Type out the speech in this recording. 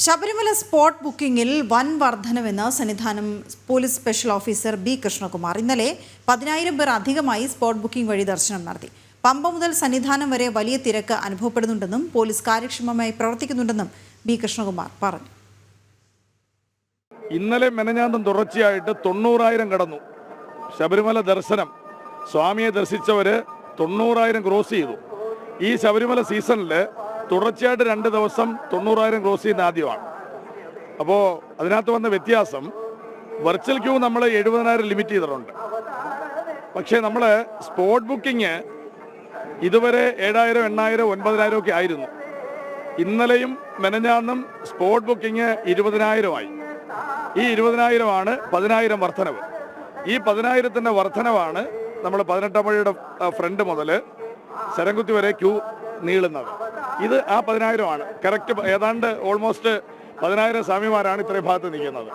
Sabarimala spot ബുക്കിംഗിൽ വൻ വർധനവെന്ന് Sannidhanam police special officer B Krishnakumar. ഇന്നലെ 10,000 പേർ അധികമായി സ്പോട്ട് ബുക്കിംഗ് വഴി ദർശനം നടത്തി. പമ്പ മുതൽ സന്നിധാനം വരെ വലിയ തിരക്ക് അനുഭവപ്പെടുന്നുണ്ടെന്നും പോലീസ് കാര്യക്ഷമമായി പ്രവർത്തിക്കുന്നുണ്ടെന്നും ബി കൃഷ്ണകുമാർ പറഞ്ഞു. ഇന്നലെ മെനഞ്ഞാന്നും തുടർച്ചയായിട്ട് 90,000 കടന്നു. ശബരിമല ദർശനം സ്വാമിയെ ദർശിച്ചവര് 90,000 ക്രോസ് ചെയ്തു. ഈ ശബരിമല സീസണിൽ തുടർച്ചയായിട്ട് 2 ദിവസം 90,000 ക്രോസ് ചെയ്യുന്ന ആദ്യമാണ്. അപ്പോൾ അതിനകത്ത് വന്ന വ്യത്യാസം, വെർച്വൽ ക്യൂ നമ്മൾ 70,000 ലിമിറ്റ് ചെയ്തിട്ടുണ്ട്. പക്ഷേ നമ്മൾ സ്പോട്ട് ബുക്കിംഗ് ഇതുവരെ 7,000, 8,000, 9,000 ഒക്കെ ആയിരുന്നു. ഇന്നലെയും മെനഞ്ഞാന്നും സ്പോട്ട് ബുക്കിംഗ് 20,000 ആയി. ഈ 20,000 ആണ് 10,000 വർധനവ്. ഈ 10,000-ൻ്റെ വർധനവാണ് നമ്മൾ 18 പള്ളിയുടെ ഫ്രണ്ട് മുതൽ ശരംകുത്തി വരെ ക്യൂ നീളുന്നത്. ഇത് ആ 10,000 ആണ്. കറക്റ്റ് ഏതാണ്ട് ഓൾമോസ്റ്റ് 10,000 സ്വാമിമാരാണ് ഇത്രയും ഭാഗത്ത് നിൽക്കുന്നത്.